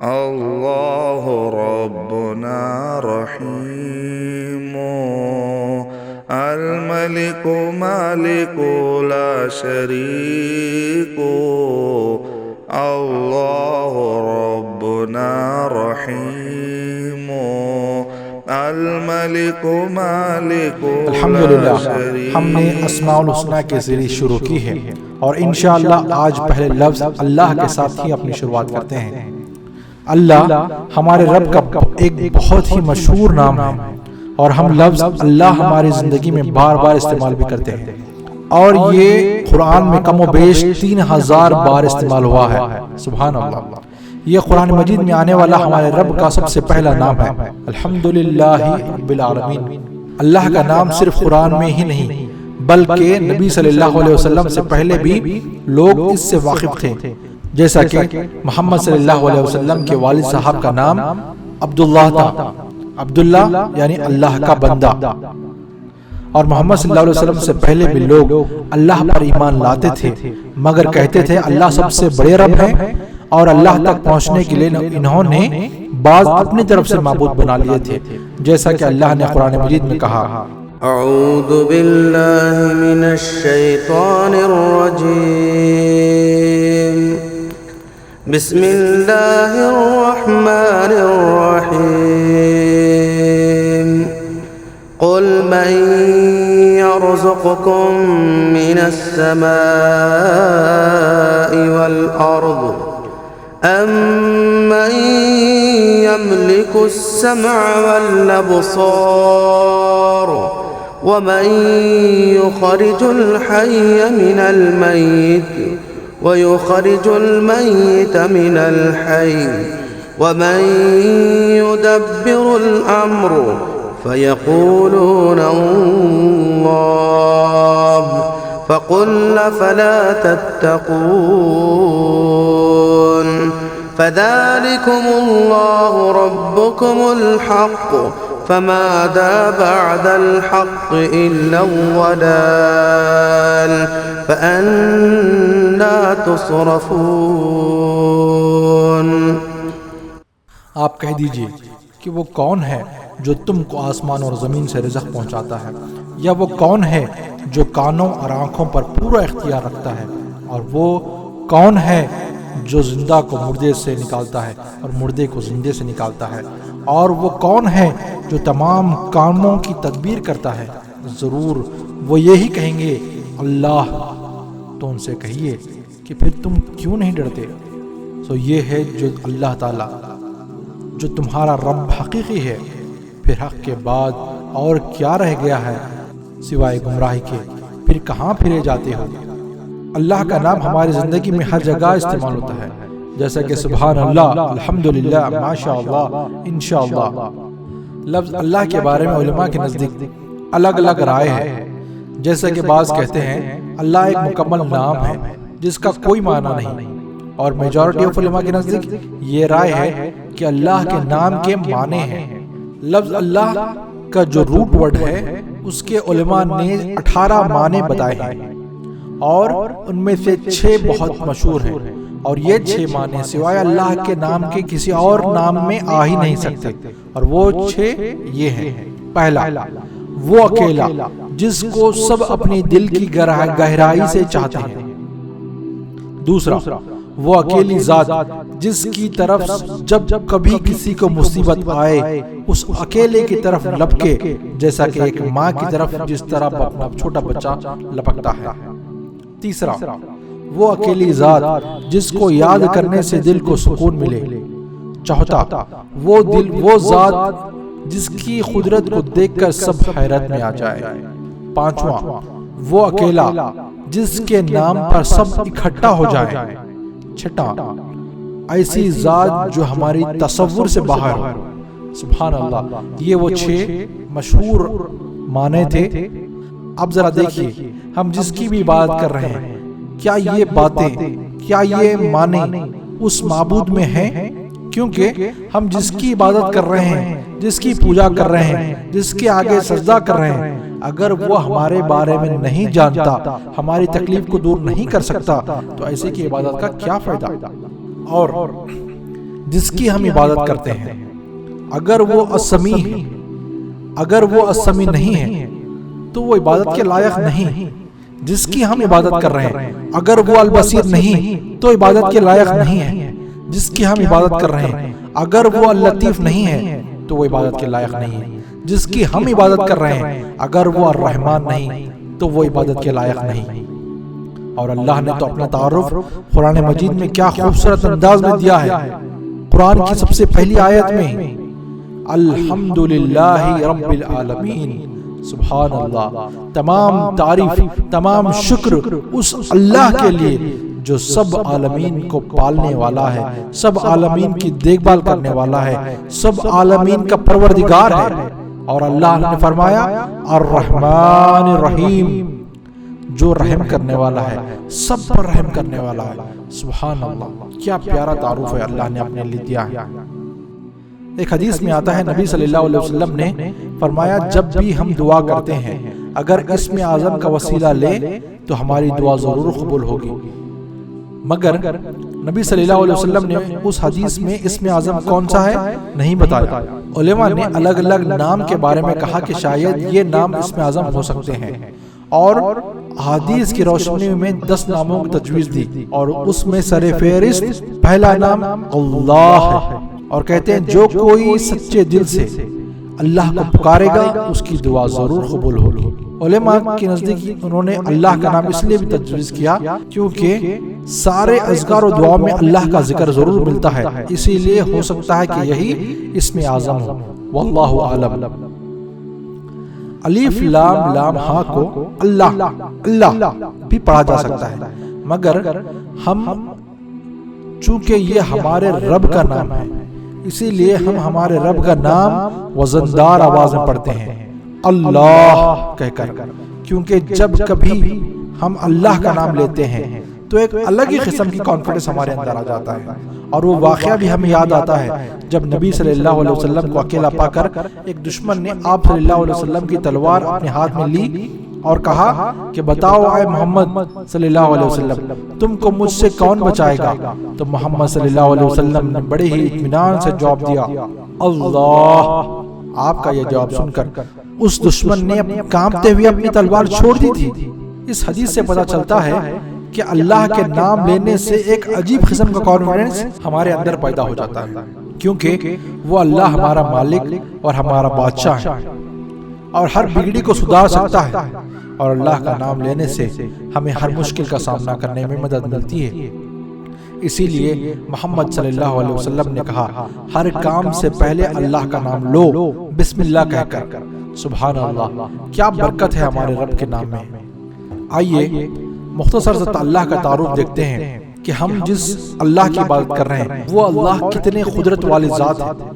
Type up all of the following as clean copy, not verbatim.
الله ربنا رحيم الملك مالك لا شريك الله ربنا رحيم الملك مالك الحمدللہ ہم نے اسماء الحسنی کے ذریعے شروع کی ہے اور انشاءاللہ آج پہلے لفظ اللہ کے ساتھ ہی اپنی شروعات کرتے ہیں۔ اللہ ہمارے رب کا ایک بہت ہی مشہور نام ہے اور ہم لفظ اللہ ہماری زندگی میں بار بار استعمال بھی کرتے ہیں، اور یہ قرآن میں کم و بیش 3000 بار استعمال ہوا ہے۔ سبحان اللہ، یہ قرآن مجید میں آنے والا ہمارے رب کا سب سے پہلا نام ہے، الحمدللہ رب العالمین۔ اللہ کا نام صرف قرآن میں ہی نہیں بلکہ نبی صلی اللہ علیہ وسلم سے پہلے بھی لوگ اس سے واقف تھے، جیسا کہ محمد صلی اللہ علیہ وسلم کے والد صاحب کا نام عبداللہ تھا، عبداللہ یعنی اللہ کا بندہ، اور محمد صلی اللہ علیہ وسلم سے پہلے بھی لوگ اللہ پر ایمان لاتے تھے مگر کہتے تھے اللہ سب سے بڑے رب ہے، اور اللہ تک پہنچنے کے لیے انہوں نے بعض اپنی طرف سے معبود بنا لیے تھے، جیسا کہ اللہ نے قرآن مجید میں کہا اعوذ باللہ من الشیطان الرجیم بسم اللہ الرحمن الرحیم قل من يرزقكم من السماء والأرض أَمَّن يَمْلِكُ السَّمْعَ وَالْأَبْصَارَ وَمَن يُخْرِجُ الْحَيَّ مِنَ الْمَيِّتِ وَيُخْرِجُ الْمَيِّتَ مِنَ الْحَيِّ وَمَن يُدَبِّرُ الْأَمْرَ فَيَقُولُونَ اللَّهُ فَقُلْ فَلَا تَتَّقُونَ فَذَلِكُمُ اللَّهُ رَبُّكُمُ الْحَقُّ فَمَاذَا بَعْدَ الْحَقِّ إِلَّا الضَّلَالُ فَأَنَّىٰ تُصْرَفُونَ۔ آپ کہہ دیجئے کہ وہ کون ہے جو تم کو آسمان اور زمین سے رزق پہنچاتا ہے، یا وہ کون ہے جو کانوں اور آنکھوں پر پورا اختیار رکھتا ہے، اور وہ کون ہے جو زندہ کو مردے سے نکالتا ہے اور مردے کو زندے سے نکالتا ہے، اور وہ کون ہے جو تمام کاموں کی تدبیر کرتا ہے؟ ضرور وہ یہی کہیں گے اللہ۔ تو ان سے کہیے کہ پھر تم کیوں نہیں ڈرتے؟ سو یہ ہے جو اللہ تعالیٰ جو تمہارا رب حقیقی ہے، پھر حق کے بعد اور کیا رہ گیا ہے سوائے گمراہی کے؟ پھر کہاں پھرے جاتے ہو؟ اللہ کا نام ہماری زندگی میں ہر جگہ استعمال ہوتا ہے، جیسا کہ سبحان اللہ، الحمدللہ، ماشاءاللہ، انشاءاللہ۔ لفظ اللہ کے بارے میں علماء کے نزدیک الگ الگ رائے ہے، جیسا کہ بعض کہتے ہیں اللہ ایک مکمل نام ہے جس کا کوئی معنی نہیں، اور میجورٹی آف علماء کے نزدیک یہ رائے ہے کہ اللہ کے نام کے معنی ہیں۔ لفظ اللہ کا جو روٹ ورڈ ہے اس کے علماء نے 18 معنی بتائے ہیں، اور ان میں سے 6 بہت مشہور ہیں، اور یہ 6 معنی سوائے اللہ کے نام کے کسی اور نام میں آ ہی نہیں سکتے، اور وہ 6 یہ ہیں۔ پہلا، وہ اکیلا جس کو سب اپنی دل کی گہرائی سے چاہتے ہیں۔ دوسرا، وہ اکیلی ذات جس کی طرف جب کبھی کسی کو مصیبت آئے اس اکیلے کی طرف لپکے، جیسا کہ ایک ماں کی طرف جس طرح اپنا چھوٹا بچہ لپکتا ہے۔ تیسرا، وہ اکیلی ذات جس کو یاد کرنے سے دل کو سکون ملے۔ چوتھا، وہ ذات جس کی قدرت کو دیکھ کر سب حیرت میں آ جائے۔ پانچواں، وہ اکیلا جس کے نام پر سب اکٹھا ہو جائے۔ چھٹا، ایسی ذات جو ہماری تصور سے باہر ہو۔ سبحان اللہ، یہ وہ 6 مشہور معنی تھے۔ اب ذرا دیکھیے ہم جس کی بھی عبادت کر رہے ہیں، کیا یہ باتیں، کیا یہ معنی اس معبود میں ہیں؟ کیونکہ ہم جس کی عبادت کر رہے ہیں، جس کی پوجا کر رہے ہیں، جس کے آگے سجدہ کر رہے ہیں، اگر وہ ہمارے بارے میں نہیں جانتا، ہماری تکلیف کو دور نہیں کر سکتا، تو ایسے کی عبادت کا کیا فائدہ؟ اور جس کی ہم عبادت کرتے ہیں، اگر وہ السمیع ہے، اگر وہ السمیع نہیں ہے تو وہ عبادت کے لائق نہیں، جس کی ہم عبادت کر رہے ہیں اگر وہ البصیر نہیں تو عبادت کے لائق نہیں ہے، جس کی ہم عبادت کر رہے ہیں اگر وہ اللطیف نہیں ہے تو وہ عبادت کے لائق نہیں ہے، جس کی ہم عبادت کر رہے ہیں اگر وہ الرحمن نہیں تو وہ عبادت کے لائق نہیں۔ اور اللہ نے تو اپنا تعارف قرآن مجید میں کیا خوبصورت انداز میں دیا ہے۔ قرآن کی سب سے پہلی آیت میں الحمدللہ رب العالمین، سبحان اللہ، تمام تعریف، تمام شکر اس اللہ کے لیے جو سب عالمین کو پالنے والا ہے، سب عالمین کی دیکھ بھال کرنے والا ہے، سب عالمین کا پروردگار ہے۔ اور اللہ نے فرمایا الرحمن الرحیم، جو رحم کرنے والا ہے، سب پر رحم کرنے والا ہے۔ سبحان اللہ، کیا پیارا تعارف ہے اللہ نے اپنے لیے دیا ہے۔ ایک حدیث میں آتا ہے نبی صلی اللہ علیہ وسلم نے فرمایا جب بھی ہم دعا کرتے ہیں اگر اسم اعظم کا وسیلہ لے تو ہماری دعا ضرور قبول ہوگی، مگر نبی صلی اللہ علیہ وسلم نے اس حدیث میں اسم اعظم کون سا ہے نہیں بتایا۔ علماء نے الگ الگ نام کے بارے میں کہا کہ شاید یہ نام اسم اعظم ہو سکتے ہیں، اور حدیث کی روشنی میں 10 ناموں کی تجویز دی، اور اس میں سر فہرست پہلا نام اللہ ہے، اور کہتے ہیں جو کوئی سچے دل سے اللہ کو پکارے گا اس کی دعا ضرور قبول ہوگی۔ علماء کے نزدیک انہوں نے اللہ کا نام اس لیے بھی تجویز کیا کیونکہ سارے اذکار و دعا میں اللہ کا ذکر ضرور ملتا ہے، اسی لیے ہو سکتا ہے کہ یہی اسم اعظم ہو، واللہ اعلم۔ الف لام لام ہا کو اللہ اللہ بھی پڑھا جا سکتا ہے، مگر ہم چونکہ یہ ہمارے رب کا نام ہے اسی لیے ہم ہمارے رب کا نام وزندار آواز میں پڑھتے ہیں اللہ کہہ کر، کیونکہ جب کبھی ہم اللہ کا نام لیتے ہیں تو ایک الگ ہی قسم کی کانفیڈنس ہمارے اندر آ جاتا ہے۔ اور وہ واقعہ بھی ہمیں یاد آتا ہے جب نبی صلی اللہ علیہ وسلم کو اکیلا پا کر ایک دشمن نے آپ صلی اللہ علیہ وسلم کی تلوار اپنے ہاتھ میں لی اور کہا کہ بتاؤ اے محمد صلی اللہ علیہ وسلم تم کو مجھ سے کون بچائے گا؟ تو محمد صلی اللہ علیہ وسلم نے بڑے ہی اطمینان سے جواب دیا اللہ۔ آپ کا یہ جواب سن کر اس دشمن نے کانپتے ہوئے اپنی تلوار چھوڑ دی تھی۔ اس حدیث سے پتہ چلتا ہے کہ اللہ کے نام لینے سے ایک عجیب قسم کا کانفیڈنس ہمارے اندر پیدا ہو جاتا ہے، کیونکہ وہ اللہ ہمارا مالک اور ہمارا بادشاہ ہے اور ہر بگڑی کو سدھار سکتا ہے، اور اللہ کا نام لینے سے ہمیں ہر مشکل کا سامنا کرنے میں مدد ملتی ہے۔ اسی لیے محمد صلی اللہ علیہ وسلم نے کہا ہر کام سے پہلے اللہ کا نام لو بسم اللہ کہہ کر۔ سبحان اللہ، کیا برکت ہے ہمارے رب کے نام میں۔ آئیے مختصر سے اللہ کا تعارف دیکھتے ہیں کہ ہم جس اللہ کی عبادت کر رہے ہیں وہ اللہ کتنے قدرت والی ذات ہے۔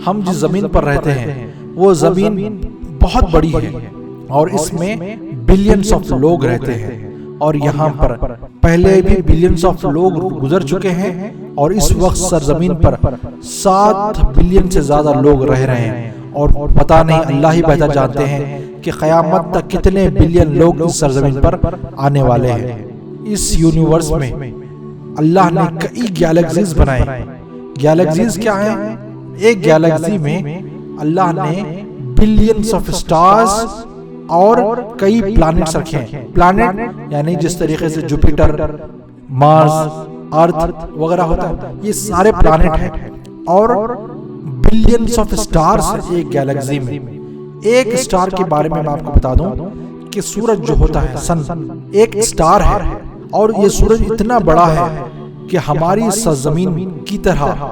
ہم جس زمین پر رہتے ہیں وہ زمین بہت بڑی ہے اور اس میں بلینز آف لوگ رہتے ہیں، اور یہاں پر پہلے بھی بلینز آف لوگ گزر چکے ہیں، اور اس وقت سرزمین پر 7 بلین سے زیادہ لوگ رہ رہے ہیں، اور پتہ نہیں اللہ ہی بہتر جانتے ہیں کہ قیامت تک کتنے بلین لوگ اس سرزمین پر آنے والے ہیں۔ اس یونیورس میں اللہ نے کئی گیلیکسیز بنائے۔ گیلیکسیز کیا ہیں؟ ایک گیلیکسی میں اللہ نے بلینز آف سٹارز اور کئی پلانٹس رکھے ہیں۔ پلانٹ یعنی جس طریقے سے جوپیٹر، مارس، ارتھ وغیرہ ہوتا ہے، یہ سارے پلانٹ ہیں، اور بلینز آف سٹارز ایک گیلیکسی میں۔ ایک سٹار کے بارے میں آپ کو بتا دوں کہ سورج جو ہوتا ہے سن ایک سٹار ہے، اور یہ سورج اتنا بڑا ہے کہ ہماری سرزمین کی طرح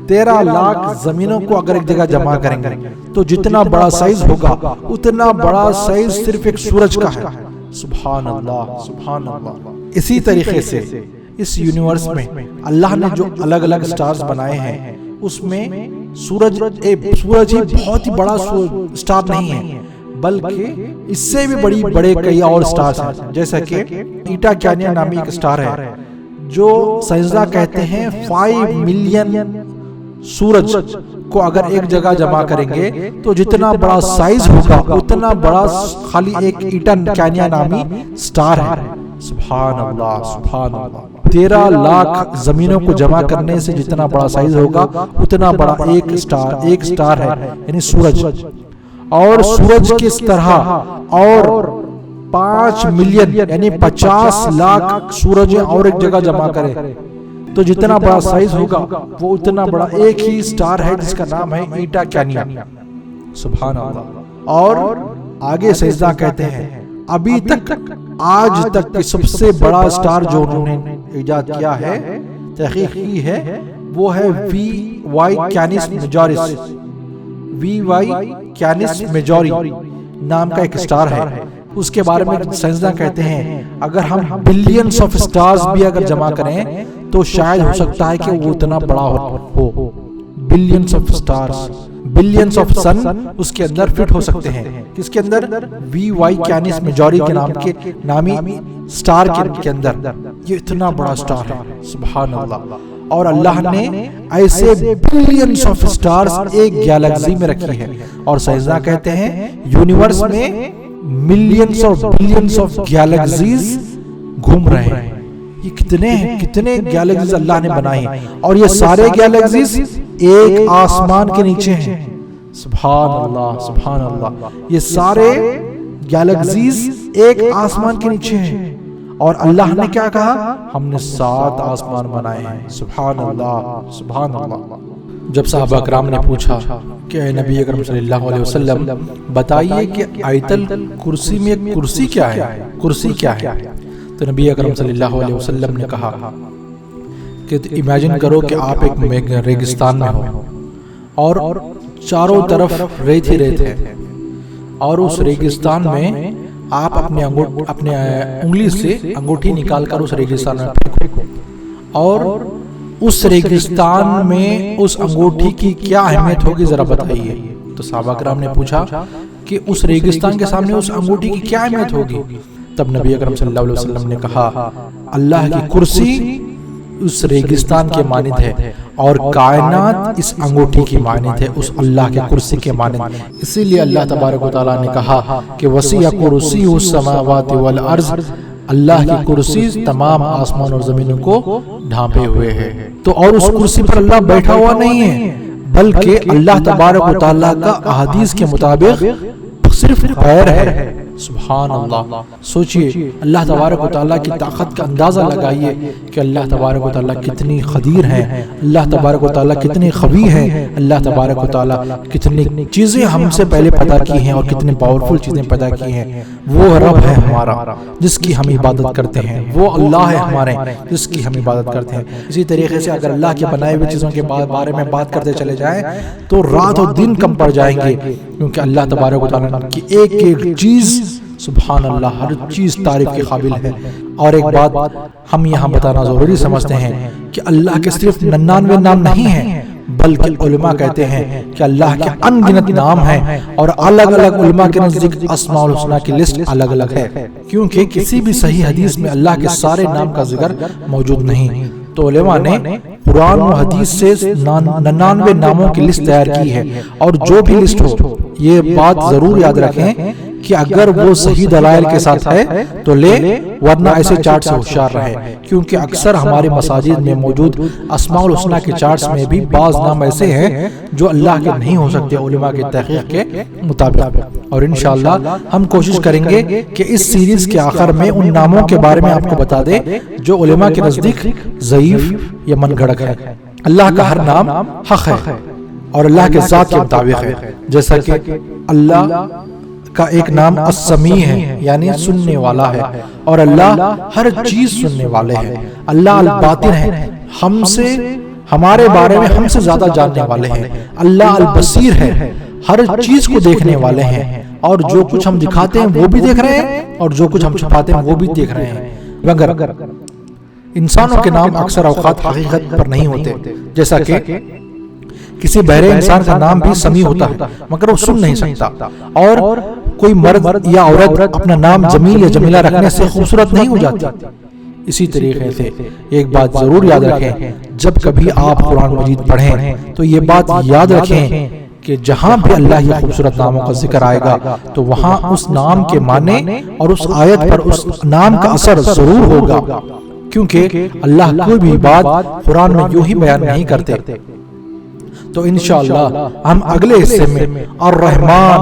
13 لاکھ زمینوں کو اگر ایک جگہ جمع کریں گے تو جتنا بڑا سائز ہوگا اتنا بڑا سائز صرف ایک سورج کا ہے۔ سبحان اللہ، سبحان اللہ۔ اسی طریقے سے اس یونیورس میں اللہ نے جو الگ الگ سٹارز بنائے ہیں اس میں سورج ہی بہت ہی بڑا سٹار نہیں ہے، بلکہ اس سے بھی بڑے کئی اور سٹارز ہیں، جیسا کہ ایٹا کینیا نامی ایک سٹار ہے جو سائنسداں کہتے ہیں 5 ملین سورج کو اگر ایک جگہ جمع کریں گے تو جتنا بڑا سائز ہوگا اتنا بڑا خالی ایک ایٹا کینیا نامی سٹار ہے۔ سبحان اللہ سبحان اللہ۔ 13 لاکھ زمینوں کو جمع کرنے سے جتنا بڑا سائز ہوگا اتنا بڑا ایک سٹار ہے، یعنی سورج، اور سورج کس طرح اور 5 ملین یعنی 50 لاکھ سورج اور ایک جگہ جمع کرے تو جتنا بڑا سائز ہوگا وہ اتنا بڑا ایک ہی سٹار ہے جس کا نام ہے ایٹا کینیا۔ سبحان اللہ۔ اور آگے سجدہ کہتے ہیں ابھی تک آج تک کی سب سے بڑا سٹار جو انہوں نے ایجاد کیا ہے، تحقیق کی ہے، وہ ہے وی وائی کینس میجورس، وی وائی کینس میجوری نام کا ایک سٹار ہے۔ اس کے بارے میں سائنسداں کہتے ہیں اگر ہم بلینز آف سٹارز بھی اگر جمع کریں تو شاید ہو سکتا ہے کہ وہ اتنا بڑا ہو۔ Billions of stars, billions of sun اس کے اندر فٹ ہو سکتے ہیں۔ کس کے اندر؟ وی وائی کینس میجوری کے نام کے نامی سٹار کے اندر۔ یہ اتنا بڑا سٹار ہے، سبحان اللہ۔ اور اللہ نے ایسے بلینز آف سٹارز ایک گیلیکسی میں رکھی ہے، اور سائنسداں کہتے ہیں یونیورس میں ملینز اور بلینز آف گیلیکسیز گھوم رہے ہیں۔ یہ کتنے گیلیکسیز اللہ نے بنائے ہیں، اور یہ سارے گیلیکسیز ایک آسمان کے نیچے ہیں۔ سبحان اللہ سبحان اللہ۔ یہ سارے گیلیکسیز ایک آسمان کے نیچے ہیں، اور اللہ نے کیا کہا؟ ہم نے 7 آسمان بنائے ہیں۔ سبحان اللہ سبحان اللہ۔ جب صحابہ کرام نے پوچھا کہ اے نبی اکرم صلی اللہ علیہ وسلم بتائیے کہ آیت الکرسی میں کرسی کیا ہے، کرسی کیا ہے، تو نبی اکرم صلی اللہ علیہ وسلم نے کہا کہ امیجن کرو کہ آپ ایک ریگستان میں ہو اور چاروں طرف ریت ہی ریت ہے، اور اس ریگستان میں آپ اپنے انگلی سے انگوٹھی نکال کر اس ریگستان میں پھینکو، اور اس ریگستان میں اس انگوٹھی کی کیا اہمیت ہوگی ذرا بتائیے۔ تو صحابہ کرام نے پوچھا کہ اس ریگستان کے سامنے اس انگوٹھی کی کیا اہمیت ہوگی؟ تب نبی اکرم صلی اللہ علیہ وسلم نے کہا اللہ کی کرسی اس ریگستان کے مانند ہے، اور کائنات اس انگوٹھی کی مانند ہے، اس اللہ کے کرسی کے مانند۔ اسی لیے اللہ تبارک و تعالیٰ نے کہا کہ وسیع کرسیہ السماوات والارض، اللہ کی کرسی تمام آسمان اور زمینوں کو ڈھانپے ہوئے ہے۔ تو اور اس کرسی پر اللہ بیٹھا ہوا نہیں ہے، بلکہ اللہ تبارک و تعالیٰ کا احادیث کے مطابق صرف پیر ہے۔ سبحان اللہ۔ سوچئے اللہ تبارک و تعالیٰ کی طاقت کا اندازہ لگائیے کہ اللہ تبارک و تعالیٰ کتنی قدیر ہیں، اللہ تبارک و تعالیٰ کتنے قوی ہیں، اللہ تبارک و تعالیٰ کتنی چیزیں ہم سے پہلے پیدا کی ہیں اور کتنے پاورفل چیزیں پیدا کی ہیں۔ وہ رب ہے ہمارا جس کی ہم عبادت کرتے ہیں، وہ اللہ ہے ہمارے جس کی ہم عبادت کرتے ہیں۔ اسی طریقے سے اگر اللہ کے بنائے ہوئے چیزوں کے بارے میں بات کرتے چلے جائیں تو رات اور دن کم پڑ جائیں گے، کیونکہ اللہ تبارک و تعالیٰ کی ایک ایک چیز سبحان اللہ ہر چیز تعریف کے قابل ہے۔ اور ایک بات ہم یہاں بتانا ضروری سمجھتے ہیں کہ اللہ کے صرف 99 نام نہیں ہیں، بلکہ علماء کہتے ہیں کہ اللہ کے ان گنت نام ہیں، اور الگ الگ علماء کے نزدیک اسماء الحسنی کی لسٹ الگ الگ ہے، کیونکہ کسی بھی صحیح حدیث میں اللہ کے سارے نام کا ذکر موجود نہیں۔ تو علماء نے قرآن و حدیث سے 99 ناموں کی لسٹ تیار کی ہے، اور جو بھی لسٹ ہو یہ بات ضرور یاد رکھیں کہ اگر وہ صحیح دلائل کے ساتھ ہے تو لے، ورنہ ایسے چارٹ سے ہوشیار رہے، کیونکہ اکثر ہمارے مساجد میں موجود اسماء الحسنی کے چارٹس میں بھی بعض نام ایسے ہیں جو اللہ کے نہیں ہو سکتے علماء کی تحقیق کے مطابق۔ اور انشاءاللہ ہم کوشش کریں گے کہ اس سیریز کے آخر میں ان ناموں کے بارے میں آپ کو بتا دیں جو علماء کے نزدیک ضعیف یا من گھڑت ہے۔ اللہ کا ہر نام حق ہے اور اللہ کے ذات کے مطابق ہے، جیسا کہ اللہ کا ایک نام السمیع ہے یعنی سننے والا ہے، اور اللہ ہر چیز سننے والے ہیں۔ اللہ الباطن ہے، ہم سے ہمارے بارے میں ہم سے زیادہ جاننے والے ہیں۔ اللہ البصیر ہے، ہر چیز کو دیکھنے والے ہیں، اور جو کچھ ہم دکھاتے ہیں وہ بھی دیکھ رہے ہیں، اور جو کچھ ہم چھپاتے ہیں وہ بھی دیکھ رہے ہیں۔ مگر انسانوں کے نام اکثر اوقات حقیقت پر نہیں ہوتے، جیسا کہ کسی بہرے انسان کا نام بھی سمیع ہوتا ہے مگر وہ سن نہیں سکتا، اور کوئی مرد یا عورت اپنا نام جمیل یا جمیلہ رکھنے سے خوبصورت نہیں ہو جاتی۔ اسی طریقے سے ایک بات ضرور یاد رکھیں، جب کبھی آپ قرآن مجید پڑھیں تو یہ بات یاد رکھیں کہ جہاں بھی اللہ کے خوبصورت ناموں کا ذکر آئے گا تو وہاں اس نام کے معنی اور اس آیت پر اس نام کا اثر ضرور ہوگا، کیونکہ اللہ کوئی بھی بات قرآن میں یوں ہی بیان نہیں کرتے۔ تو انشاءاللہ ہم اگلے حصے میں الرحمن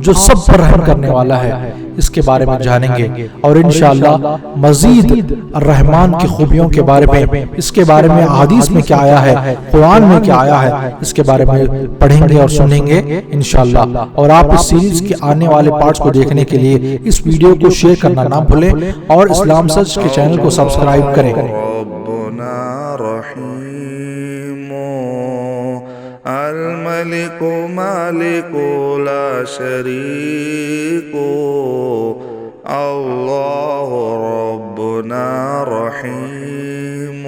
جو سب پر رحم کرنے والا ہے اس کے بارے میں جانیں گے، اور انشاءاللہ مزید الرحمن کی خوبیوں کے بارے میں، اس کے بارے میں حدیث میں کیا آیا ہے، قرآن میں کیا آیا ہے، اس کے بارے میں پڑھیں گے اور سنیں گے انشاءاللہ۔ اور آپ اس سیریز کے آنے والے پارٹس کو دیکھنے کے لیے اس ویڈیو کو شیئر کرنا نہ بھولیں اور اسلام سرچ کے چینل کو سبسکرائب کریں۔ ربنا رحیم الملك مالك لا شريك الله ربنا رحيم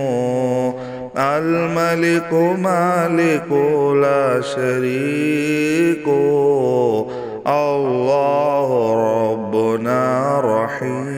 الملك مالك لا شريك الله ربنا رحيم